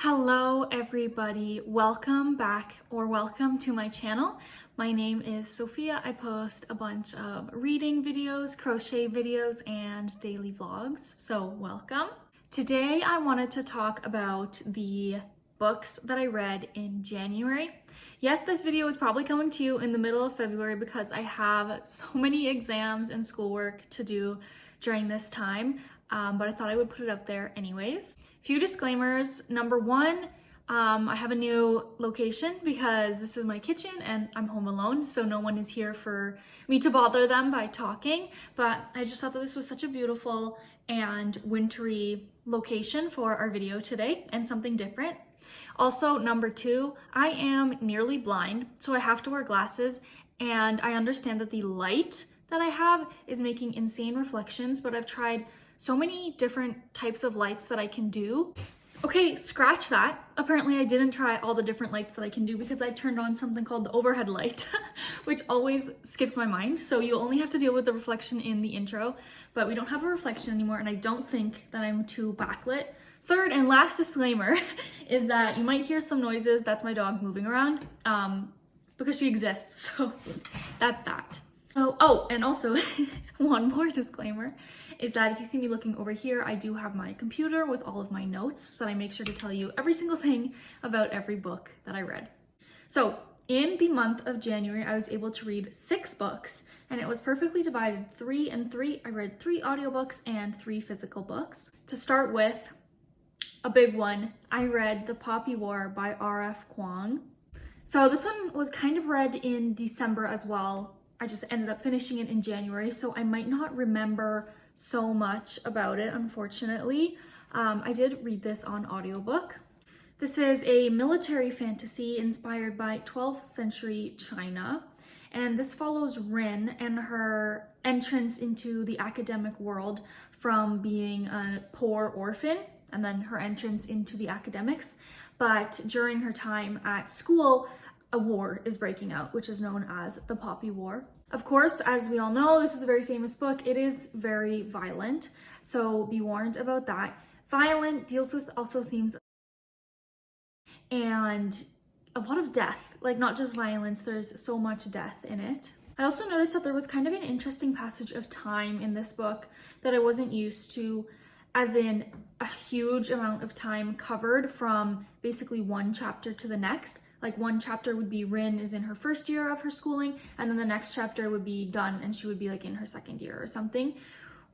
Hello everybody, welcome back or welcome to my channel. My name is Sophia. I post a bunch of reading videos, crochet videos, and daily vlogs, so welcome. Today I wanted to talk about the books that I read in January. Yes, this video is probably coming to you in the middle of February because I have so many exams and schoolwork to do during this time. But I thought I would put it out there anyways. Few disclaimers. Number one, I have a new location because this is my kitchen and I'm home alone, so no one is here for me to bother them by talking. But I just thought that this was such a beautiful and wintry location for our video today and something different. Also, number two, I am nearly blind, so I have to wear glasses, and I understand that the light that I have is making insane reflections, but I've tried so many different types of lights that I can do. Okay, scratch that. Apparently I didn't try all the different lights that I can do because I turned on something called the overhead light, which always skips my mind. So you only have to deal with the reflection in the intro, but we don't have a reflection anymore, and I don't think that I'm too backlit. Third and last disclaimer is that you might hear some noises. That's my dog moving around because she exists, so that's that. Oh, and also one more disclaimer is that if you see me looking over here, I do have my computer with all of my notes, so I make sure to tell you every single thing about every book that I read. So in the month of January, I was able to read 6 books, and it was perfectly divided 3 and 3. I read 3 audiobooks and 3 physical books. To start with, a big one, I read The Poppy War by R.F. Kuang. So this one was kind of read in December as well. I just ended up finishing it in January, so I might not remember so much about it, unfortunately. I did read this on audiobook. This is a military fantasy inspired by 12th century China, and this follows Rin and her entrance into the academic world from being a poor orphan, and then her entrance into the academics. But during her time at school, a war is breaking out, which is known as the Poppy War. Of course, as we all know, this is a very famous book. It is very violent, so be warned about that. Violent deals with also themes and a lot of death, like not just violence, there's so much death in it. I also noticed that there was kind of an interesting passage of time in this book that I wasn't used to, as in a huge amount of time covered from basically one chapter to the next. Like one chapter would be Rin is in her first year of her schooling, and then the next chapter would be done and she would be like in her second year or something,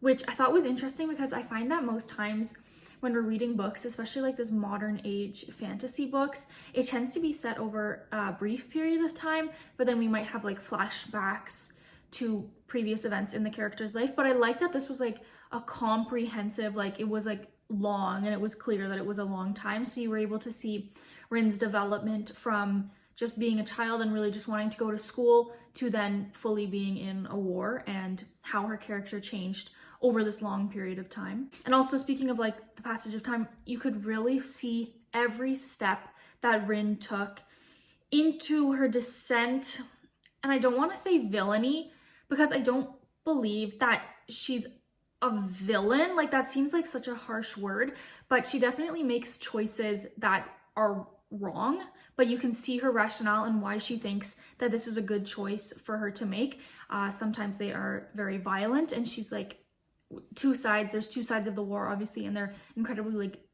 which I thought was interesting because I find that most times when we're reading books, especially like this modern age fantasy books, it tends to be set over a brief period of time, but then we might have like flashbacks to previous events in the character's life. But I like that this was like a comprehensive, like it was like long, and it was clear that it was a long time, so you were able to see Rin's development from just being a child and really just wanting to go to school to then fully being in a war, and how her character changed over this long period of time. And also, speaking of like the passage of time, you could really see every step that Rin took into her descent. And I don't want to say villainy because I don't believe that she's a villain. Like that seems like such a harsh word, but she definitely makes choices that are wrong, but you can see her rationale and why she thinks that this is a good choice for her to make. Sometimes they are very violent, and she's like there's two sides of the war, obviously, and they're incredibly like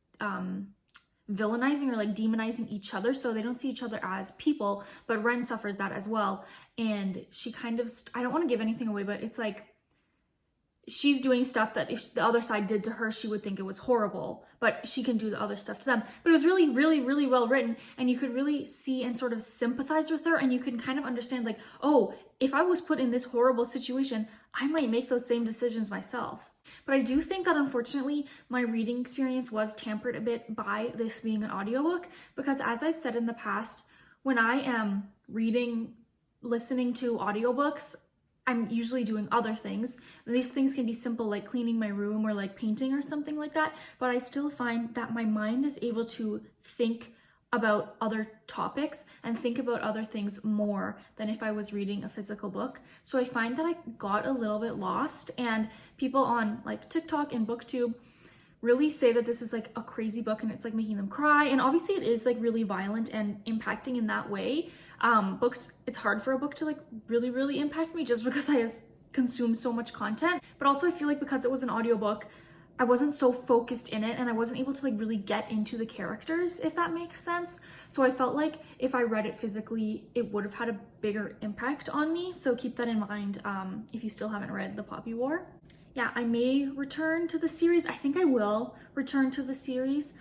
villainizing or like demonizing each other, so they don't see each other as people. But Ren suffers that as well, and she kind of, I don't want to give anything away, but it's like she's doing stuff that if the other side did to her, she would think it was horrible, but she can do the other stuff to them. But it was really, really, really well written, and you could really see and sort of sympathize with her, and you can kind of understand like, oh, if I was put in this horrible situation, I might make those same decisions myself. But I do think that unfortunately my reading experience was tampered a bit by this being an audiobook, because as I've said in the past, when I am listening to audiobooks, I'm usually doing other things. And these things can be simple, like cleaning my room or like painting or something like that. But I still find that my mind is able to think about other topics and think about other things more than if I was reading a physical book. So I find that I got a little bit lost, and people on like TikTok and BookTube really say that this is like a crazy book and it's like making them cry. And obviously it is like really violent and impacting in that way. Books, it's hard for a book to like really impact me just because I consume so much content. But also I feel like because it was an audiobook, I wasn't so focused in it and I wasn't able to like really get into the characters, if that makes sense. So I felt like if I read it physically, it would have had a bigger impact on me. So keep that in mind if you still haven't read The Poppy War. Yeah, I may return to the series. I think I will return to the series,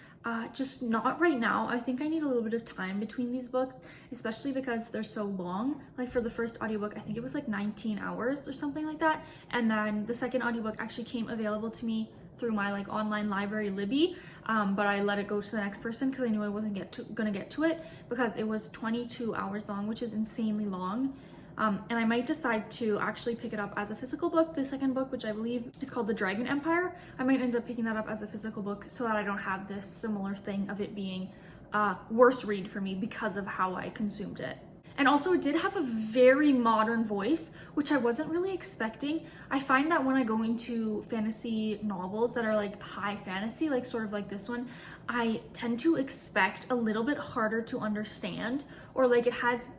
just not right now. I think I need a little bit of time between these books, especially because they're so long. Like for the first audiobook, I think it was like 19 hours or something like that. And then the second audiobook actually came available to me through my like online library Libby, but I let it go to the next person because I knew I wasn't gonna get to it because it was 22 hours long, which is insanely long. And I might decide to actually pick it up as a physical book. The second book, which I believe is called The Dragon Empire, I might end up picking that up as a physical book so that I don't have this similar thing of it being a worse read for me because of how I consumed it. And also it did have a very modern voice, which I wasn't really expecting. I find that when I go into fantasy novels that are like high fantasy, like sort of like this one, I tend to expect a little bit harder to understand, or like it has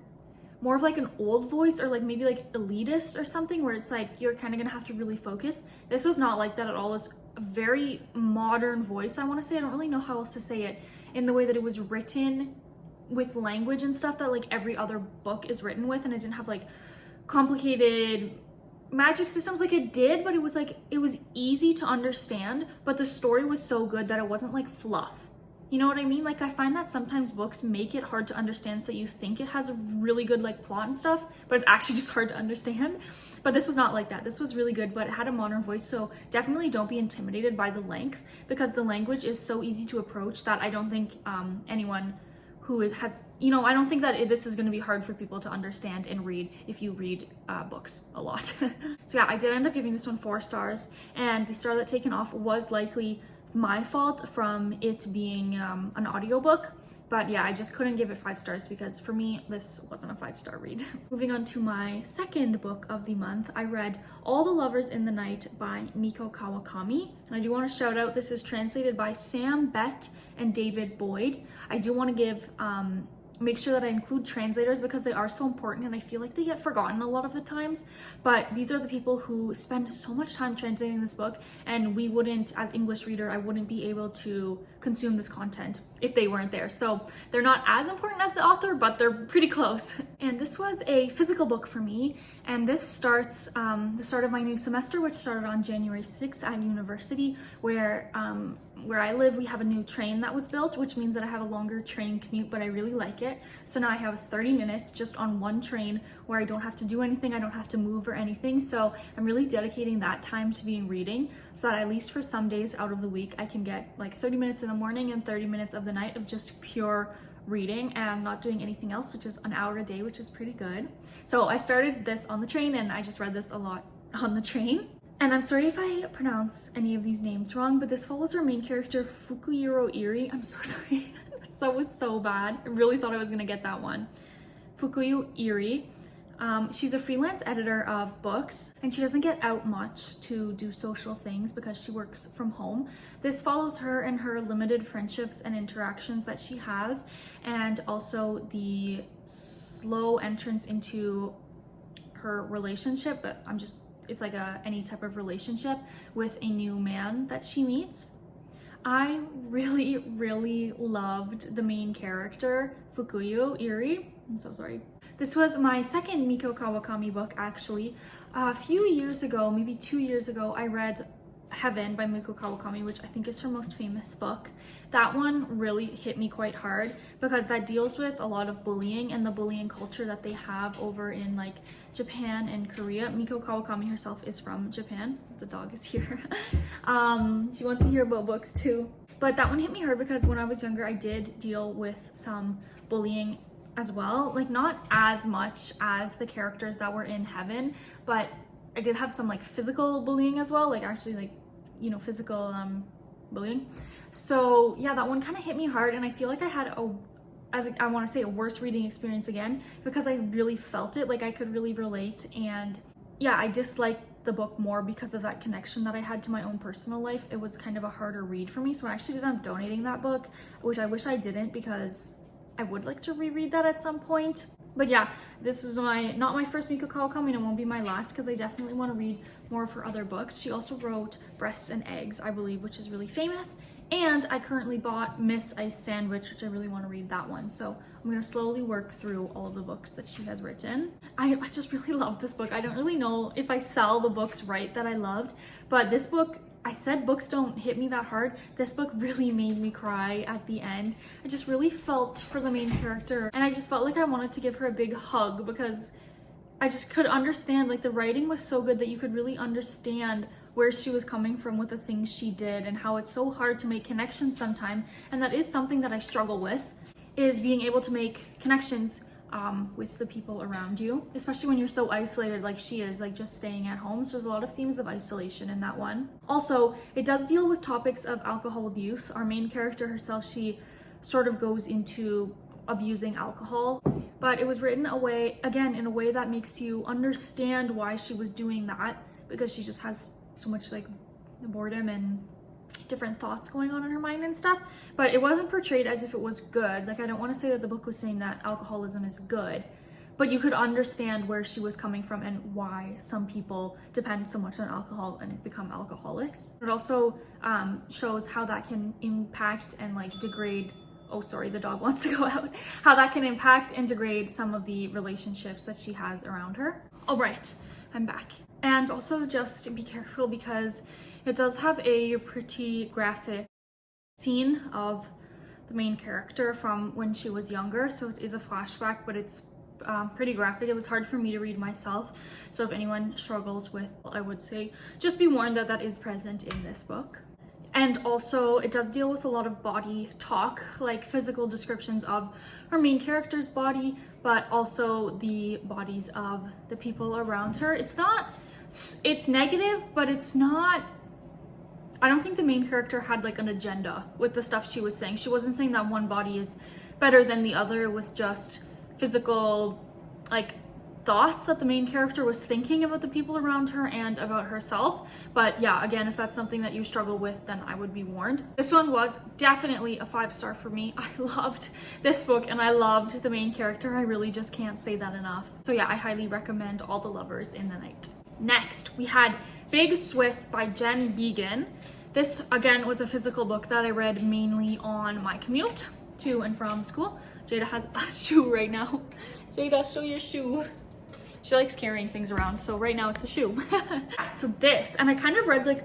more of like an old voice or like maybe like elitist or something where it's like you're kind of gonna have to really focus. This was not like that at all. It's a very modern voice, I want to say. I don't really know how else to say it, in the way that it was written with language and stuff that like every other book is written with, and it didn't have like complicated magic systems. Like it did, but it was like it was easy to understand, but the story was so good that it wasn't like fluff. You know what I mean? Like I find that sometimes books make it hard to understand, so you think it has a really good like plot and stuff, but it's actually just hard to understand. But this was not like that. This was really good, but it had a modern voice, so definitely don't be intimidated by the length because the language is so easy to approach that I don't think anyone who has, you know, I don't think that this is going to be hard for people to understand and read if you read books a lot. So yeah, I did end up giving this one 4 stars, and the star that taken off was likely my fault from it being an audiobook. But yeah, I just couldn't give it 5 stars because for me, this wasn't a 5-star read. Moving on to my second book of the month, I read All the Lovers in the Night by Miko Kawakami. And I do want to shout out, this is translated by Sam Bett and David Boyd. I do want to give, make sure that I include translators because they are so important and I feel like they get forgotten a lot of the times. But these are the people who spend so much time translating this book, and we wouldn't, as English reader, I wouldn't be able to consume this content if they weren't there. So they're not as important as the author, but they're pretty close. And this was a physical book for me, and this starts the start of my new semester, which started on January 6th at university, where I live, we have a new train that was built, which means that I have a longer train commute, but I really like it. So now I have 30 minutes just on one train where I don't have to do anything, I don't have to move or anything. So I'm really dedicating that time to being reading so that at least for some days out of the week, I can get like 30 minutes in the morning and 30 minutes of the night of just pure reading, and I'm not doing anything else, which is an hour a day, which is pretty good. So I started this on the train and I just read this a lot on the train. And I'm sorry if I pronounce any of these names wrong, but this follows our main character, Fukuyuro Iri. I'm so sorry. That was so bad. I really thought I was gonna get that one. Fukuyu Iri. She's a freelance editor of books, and she doesn't get out much to do social things because she works from home. This follows her and her limited friendships and interactions that she has, and also the slow entrance into her relationship, but it's like any type of relationship with a new man that she meets. I really loved the main character, Fukuyu Iri. I'm so sorry. This was my second Miko Kawakami book, actually. A few years ago, maybe 2 years ago, I read Heaven by Miko Kawakami, which I think is her most famous book. That one really hit me quite hard because that deals with a lot of bullying and the bullying culture that they have over in like Japan and Korea. Miko Kawakami herself is from Japan. The dog is here. She wants to hear about books too. But that one hit me hard because when I was younger, I did deal with some bullying as well. Like not as much as the characters that were in Heaven, but I did have some like physical bullying as well, like actually like, you know, physical bullying. So yeah, that one kind of hit me hard, and I feel like I had I want to say a worse reading experience again because I really felt it, like I could really relate. And yeah, I dislike the book more because of that connection that I had to my own personal life. It was kind of a harder read for me, so I actually ended up donating that book, which I wish I didn't because I would like to reread that at some point. But yeah, this is not my first Miko Kawakami, and it won't be my last because I definitely want to read more of her other books. She also wrote Breasts and Eggs, I believe, which is really famous. And I currently bought Myth's Ice Sandwich, which I really want to read that one. So I'm going to slowly work through all of the books that she has written. I just really love this book. I don't really know if I sell the books right that I loved, but this book, I said books don't hit me that hard. This book really made me cry at the end. I just really felt for the main character, and I just felt like I wanted to give her a big hug because I just could understand, like, the writing was so good that you could really understand where she was coming from with the things she did and how it's so hard to make connections sometimes. And that is something that I struggle with, is being able to make connections with the people around you, especially when you're so isolated like she is, like just staying at home. So there's a lot of themes of isolation in that one. Also, it does deal with topics of alcohol abuse. Our main character herself, she sort of goes into abusing alcohol, but it was written in a way that makes you understand why she was doing that, because she just has so much like boredom and different thoughts going on in her mind and stuff. But it wasn't portrayed as if it was good. Like, I don't want to say that the book was saying that alcoholism is good, but you could understand where she was coming from and why some people depend so much on alcohol and become alcoholics. It also shows how that can impact and like degrade, oh sorry, the dog wants to go out, how that can impact and degrade some of the relationships that she has around her. All right, I'm back. And also just be careful because it does have a pretty graphic scene of the main character from when she was younger. So it is a flashback, but it's pretty graphic. It was hard for me to read myself. So if anyone struggles with, I would say, just be warned that that is present in this book. And also it does deal with a lot of body talk, like physical descriptions of her main character's body, but also the bodies of the people around her. It's negative, but it's not, I don't think the main character had like an agenda with the stuff she was saying. She wasn't saying that one body is better than the other with just physical like thoughts that the main character was thinking about the people around her and about herself. But yeah, again, if that's something that you struggle with, then I would be warned. This one was definitely a 5-star for me. I loved this book and I loved the main character. I really just can't say that enough. So yeah, I highly recommend All the Lovers in the Night. Next, we had Big Swiss by Jen Beagin. This, again, was a physical book that I read mainly on my commute to and from school. Jada has a shoe right now. Jada, show your shoe. She likes carrying things around, so right now it's a shoe. So this, and I kind of read like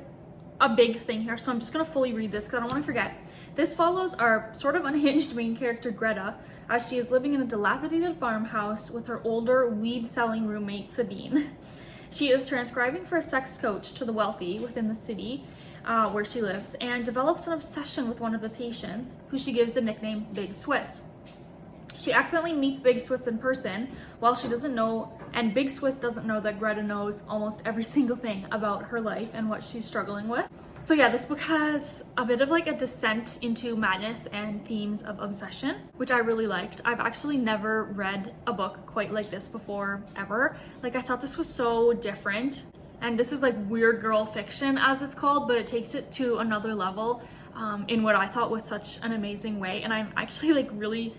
a big thing here, so I'm just gonna fully read this because I don't want to forget. This follows our sort of unhinged main character, Greta, as she is living in a dilapidated farmhouse with her older weed-selling roommate, Sabine. She is transcribing for a sex coach to the wealthy within the city where she lives, and develops an obsession with one of the patients, who she gives the nickname Big Swiss. She accidentally meets Big Swiss in person while she doesn't know, and Big Swiss doesn't know that Greta knows almost every single thing about her life and what she's struggling with. So yeah, this book has a bit of like a descent into madness and themes of obsession, which I really liked. I've actually never read a book quite like this before, ever. Like, I thought this was so different. And this is like weird girl fiction, as it's called, but it takes it to another level in what I thought was such an amazing way. And I'm actually like really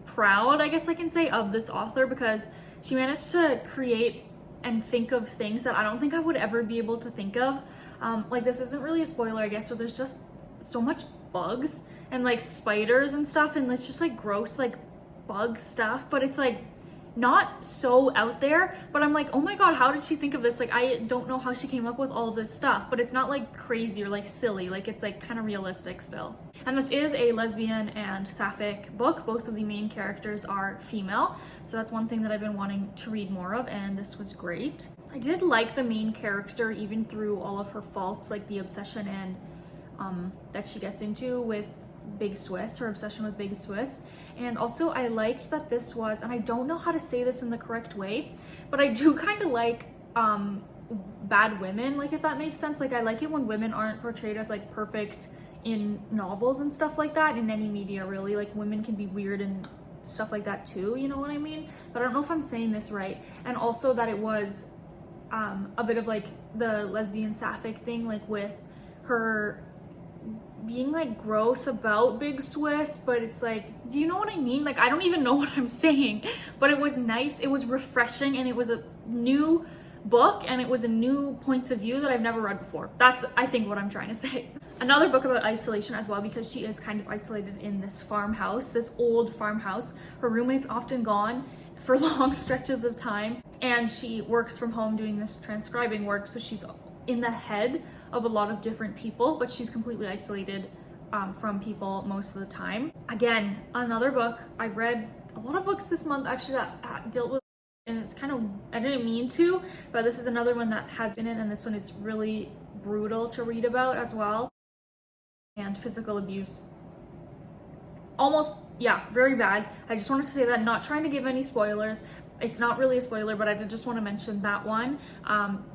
proud, I guess I can say, of this author, because she managed to create and think of things that I don't think I would ever be able to think of. Like, this isn't really a spoiler, I guess, but there's just so much bugs and like spiders and stuff, and it's just like gross like bug stuff, but it's like not so out there. But I'm like, oh my god, how did she think of this? Like, I don't know how she came up with all of this stuff, but it's not like crazy or like silly, like it's like kind of realistic still. And this is a lesbian and sapphic book. Both of the main characters are female, so that's one thing that I've been wanting to read more of, and this was great. I did like the main character even through all of her faults, like the obsession and that she gets into with Big Swiss, her obsession with Big Swiss. And also I liked that this was, and I don't know how to say this in the correct way, but I do kind of like bad women, like, if that makes sense. Like, I like it when women aren't portrayed as like perfect in novels and stuff like that, in any media really. Like, women can be weird and stuff like that too, you know what I mean? But I don't know if I'm saying this right. And also that it was a bit of like the lesbian sapphic thing, like with her being like gross about Big Swiss, but it's like, do you know what I mean? Like, I don't even know what I'm saying, but it was nice, it was refreshing, and it was a new book, and it was a new points of view that I've never read before. That's, I think, what I'm trying to say. Another book about isolation as well, because she is kind of isolated in this farmhouse, this old farmhouse. Her roommate's often gone for long stretches of time, and she works from home doing this transcribing work, so she's in the head of a lot of different people, but she's completely isolated from people most of the time. Again, another book. I read a lot of books this month actually that dealt with, and it's kind of, I didn't mean to, but this is another one that has been in, and this one is really brutal to read about as well. And physical abuse. Almost, yeah, very bad. I just wanted to say that, not trying to give any spoilers. It's not really a spoiler, but I did just want to mention that one,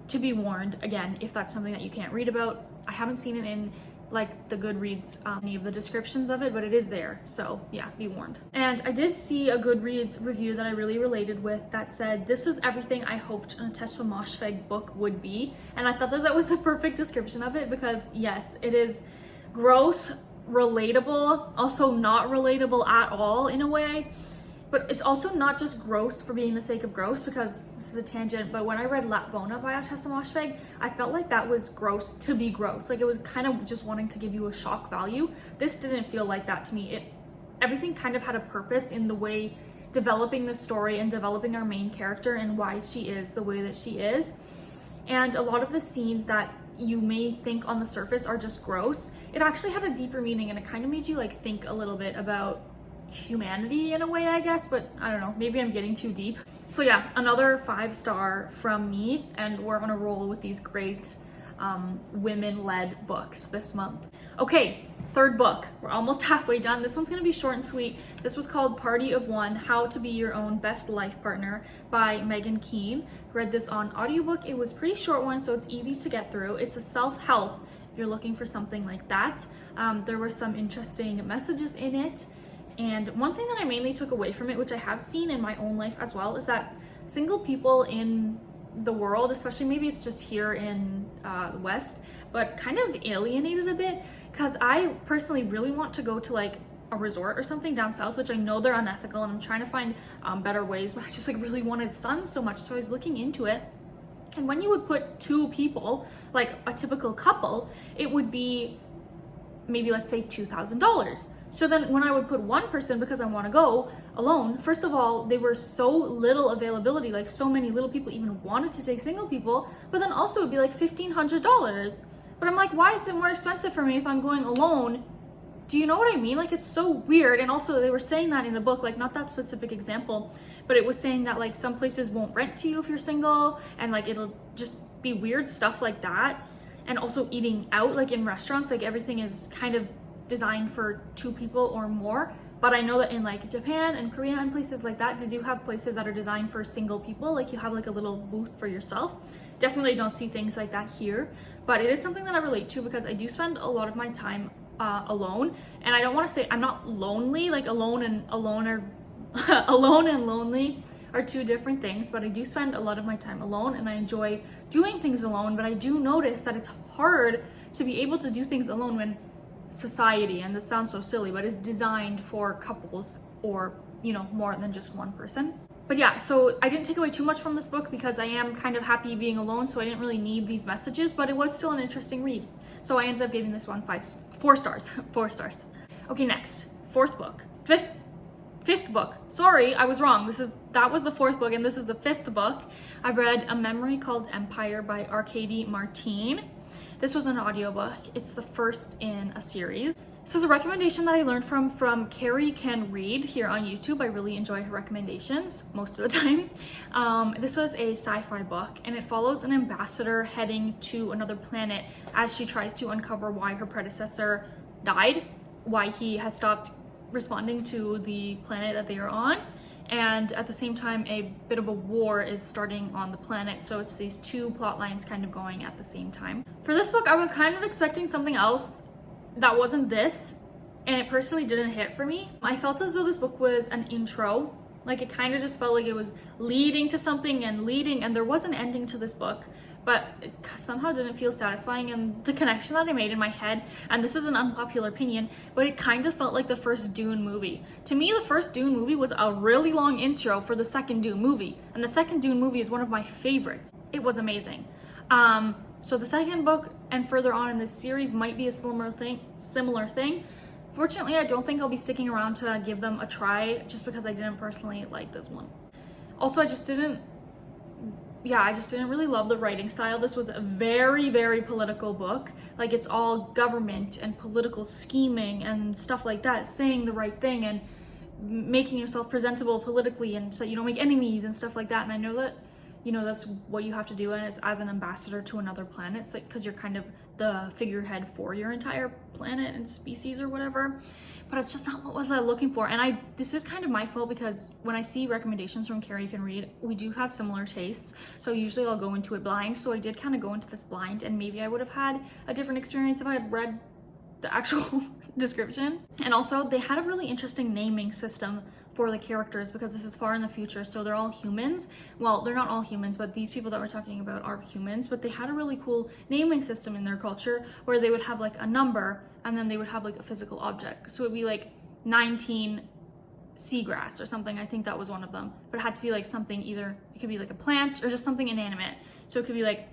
to be warned, again, if that's something that you can't read about. I haven't seen it in like the Goodreads, any of the descriptions of it, but it is there, so yeah, be warned. And I did see a Goodreads review that I really related with that said, "This is everything I hoped a Tesla Moshfegh book would be," and I thought that that was a perfect description of it, because yes, it is gross, relatable, also not relatable at all in a way. But it's also not just gross for being the sake of gross, because this is a tangent, but when I read Lapvona by Ottessa Moshfegh, I felt like that was gross to be gross. Like, it was kind of just wanting to give you a shock value. This didn't feel like that to me. Everything kind of had a purpose in the way developing the story and developing our main character and why she is the way that she is. And a lot of the scenes that you may think on the surface are just gross, it actually had a deeper meaning, and it kind of made you like think a little bit about humanity in a way, I guess, but I don't know, maybe I'm getting too deep. So yeah, another 5-star from me, and we're on a roll with these great women-led books this month. Okay, third book. We're almost halfway done. This one's gonna be short and sweet. This was called Party of One: How to Be Your Own Best Life Partner by Megan Keane. Read this on audiobook. It was a pretty short one, so it's easy to get through. It's a self-help if you're looking for something like that. There were some interesting messages in it. And one thing that I mainly took away from it, which I have seen in my own life as well, is that single people in the world, especially maybe it's just here in the West, but kind of alienated a bit, because I personally really want to go to like a resort or something down south, which I know they're unethical, and I'm trying to find better ways, but I just like really wanted sun so much, so I was looking into it. And when you would put 2 people, like a typical couple, it would be maybe, let's say, $2,000. So then when I would put one person, because I want to go alone, first of all, they were so little availability, like so many little people even wanted to take single people, but then also it'd be like $1,500. But I'm like, why is it more expensive for me if I'm going alone? Do you know what I mean? Like, it's so weird. And also they were saying that in the book, like not that specific example, but it was saying that like some places won't rent to you if you're single, and like it'll just be weird stuff like that. And also eating out, like in restaurants, like everything is kind of designed for 2 people or more, but I know that in like Japan and Korea and places like that, they do have places that are designed for single people, like you have like a little booth for yourself. Definitely don't see things like that here, but it is something that I relate to, because I do spend a lot of my time alone, and I don't want to say I'm not lonely, like alone and lonely are 2 different things, but I do spend a lot of my time alone, and I enjoy doing things alone. But I do notice that it's hard to be able to do things alone when society, and this sounds so silly, but is designed for couples, or you know, more than just one person. But yeah, so I didn't take away too much from this book, because I am kind of happy being alone, so I didn't really need these messages, but it was still an interesting read. So I ended up giving this one 4 stars. 4 stars. Okay, next, 4th book. 5th book. Sorry, I was wrong. That was the 4th book, and this is the 5th book. I read A Memory Called Empire by Arkady Martine. This was an audiobook. It's the first in a series. This is a recommendation that I learned from Carrie Can Read here on YouTube. I really enjoy her recommendations most of the time. This was a sci-fi book, and it follows an ambassador heading to another planet as she tries to uncover why her predecessor died, why he has stopped responding to the planet that they are on, and at the same time a bit of a war is starting on the planet, so it's these 2 plot lines kind of going at the same time. For this book, I was kind of expecting something else that wasn't this, and it personally didn't hit for me. I felt as though this book was an intro, Like it kind of just felt like it was leading to something and there was an ending to this book, but it somehow didn't feel satisfying. And the connection that I made in my head, and this is an unpopular opinion, but it kind of felt like the first Dune movie. To me, the first Dune movie was a really long intro for the second Dune movie, and the second Dune movie is one of my favorites. It was amazing. So the second book and further on in this series might be a similar thing. Fortunately, I don't think I'll be sticking around to give them a try just because I didn't personally like this one. Also, I just didn't really love the writing style. This was a very, very political book. Like it's all government and political scheming and stuff like that, saying the right thing and making yourself presentable politically and so you don't make enemies and stuff like that. And I know that, you know, that's what you have to do, and it's as an ambassador to another planet. It's like because you're kind of the figurehead for your entire planet and species or whatever. But it's just not what was I looking for. And this is kind of my fault because when I see recommendations from Carrie Can Read, we do have similar tastes. So usually I'll go into it blind. So I did kind of go into this blind, and maybe I would have had a different experience if I had read the actual description. And also they had a really interesting naming system for the characters because this is far in the future, so they're all humans. Well, they're not all humans, but these people that we're talking about are humans, but they had a really cool naming system in their culture where they would have like a number and then they would have like a physical object. So it'd be like 19 seagrass or something. I think that was one of them, but it had to be like something, either it could be like a plant or just something inanimate. So it could be like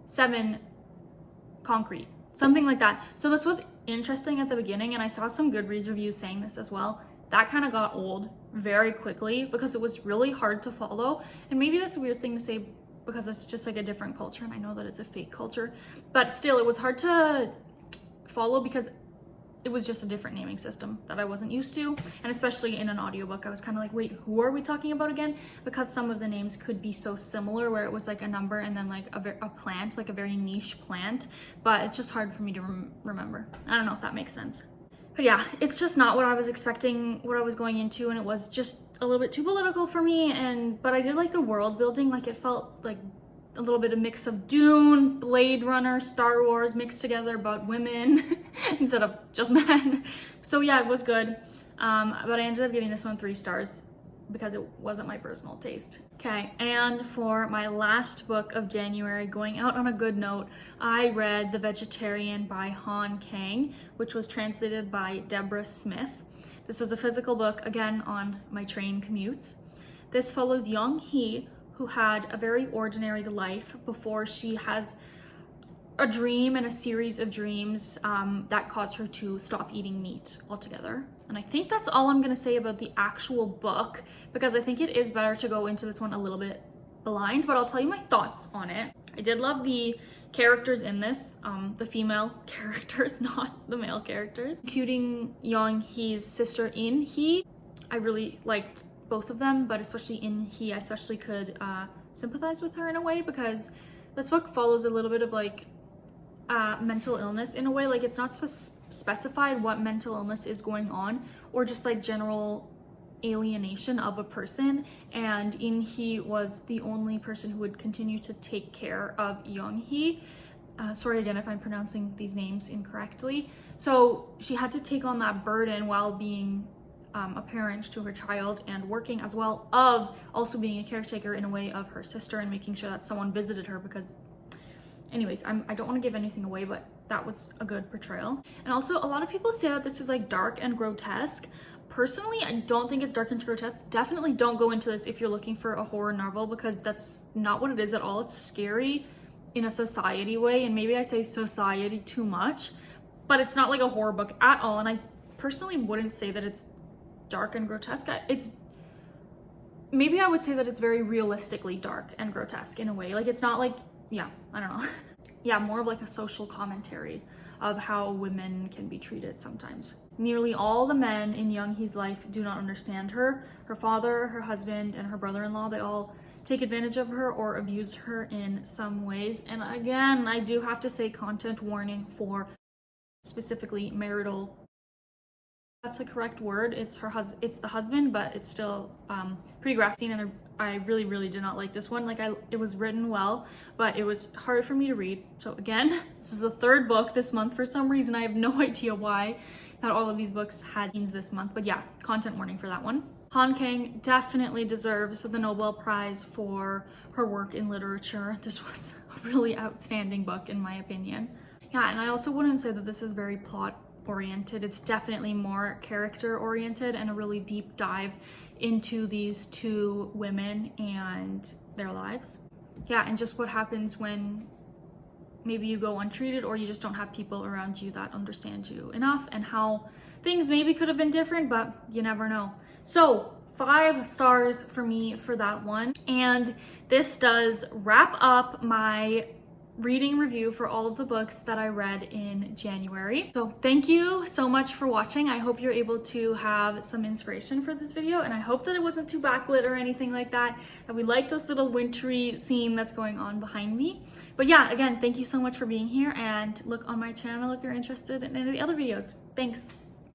7 concrete, something like that. So this was interesting at the beginning, and I saw some Goodreads reviews saying this as well. That kind of got old very quickly because it was really hard to follow. And maybe that's a weird thing to say because it's just like a different culture, and I know that it's a fake culture, but still it was hard to follow because it was just a different naming system that I wasn't used to. And especially in an audiobook, I was kind of like, wait, who are we talking about again? Because some of the names could be so similar where it was like a number and then like a plant, like a very niche plant, but it's just hard for me to remember. I don't know if that makes sense. But yeah, it's just not what I was expecting, what I was going into, and it was just a little bit too political for me. But I did like the world building. Like it felt like a little bit of mix of Dune, Blade Runner, Star Wars mixed together, but women instead of just men. So yeah, it was good. But I ended up giving this one 3 stars because it wasn't my personal taste. Okay, and for my last book of January, going out on a good note, I read The Vegetarian by Han Kang, which was translated by Deborah Smith. This was a physical book, again, on my train commutes. This follows Young Hee, who had a very ordinary life before she has a dream and a series of dreams that cause her to stop eating meat altogether. And I think that's all I'm gonna say about the actual book because I think it is better to go into this one a little bit blind, but I'll tell you my thoughts on it. I did love the characters in this, the female characters, not the male characters. Including Young Hee's sister In Hee. I really liked both of them, but especially In Hee, I especially could sympathize with her in a way because this book follows a little bit of like mental illness in a way. Like it's not specified what mental illness is going on or just like general alienation of a person, and In Hee was the only person who would continue to take care of Young Hee. Sorry again if I'm pronouncing these names incorrectly. So she had to take on that burden while being a parent to her child and working, as well of also being a caretaker in a way of her sister and making sure that someone visited her because anyways, I don't want to give anything away, but that was a good portrayal. And also a lot of people say that this is like dark and grotesque. Personally, I don't think it's dark and grotesque. Definitely don't go into this if you're looking for a horror novel because that's not what it is at all. It's scary in a society way, and maybe I say society too much, but it's not like a horror book at all. And I personally wouldn't say that it's dark and grotesque. Maybe I would say that it's very realistically dark and grotesque in a way. Like it's not like, yeah, I don't know. Yeah, more of like a social commentary of how women can be treated sometimes. Nearly all the men in Young Hee's life do not understand her. Her father, her husband, and her brother-in-law, they all take advantage of her or abuse her in some ways. And again, I do have to say content warning for specifically marital. That's the correct word. It's the husband, but it's still pretty graphic, and I really did not like this one. Like it was written well, but it was hard for me to read. So again, this is the 3rd book this month. For some reason, I have no idea why not all of these books had scenes this month, but yeah, content warning for that one. Han Kang definitely deserves the Nobel Prize for her work in literature. This was a really outstanding book in my opinion. Yeah, and I also wouldn't say that this is very plot oriented. It's definitely more character oriented and a really deep dive into these two women and their lives. Yeah, and just what happens when maybe you go untreated or you just don't have people around you that understand you enough, and how things maybe could have been different, but you never know. So 5 stars for me for that one. And this does wrap up my reading review for all of the books that I read in January. So thank you so much for watching. I hope you're able to have some inspiration for this video, and I hope that it wasn't too backlit or anything like that, and we liked this little wintry scene that's going on behind me. But yeah, again, thank you so much for being here, and look on my channel if you're interested in any of the other videos. Thanks.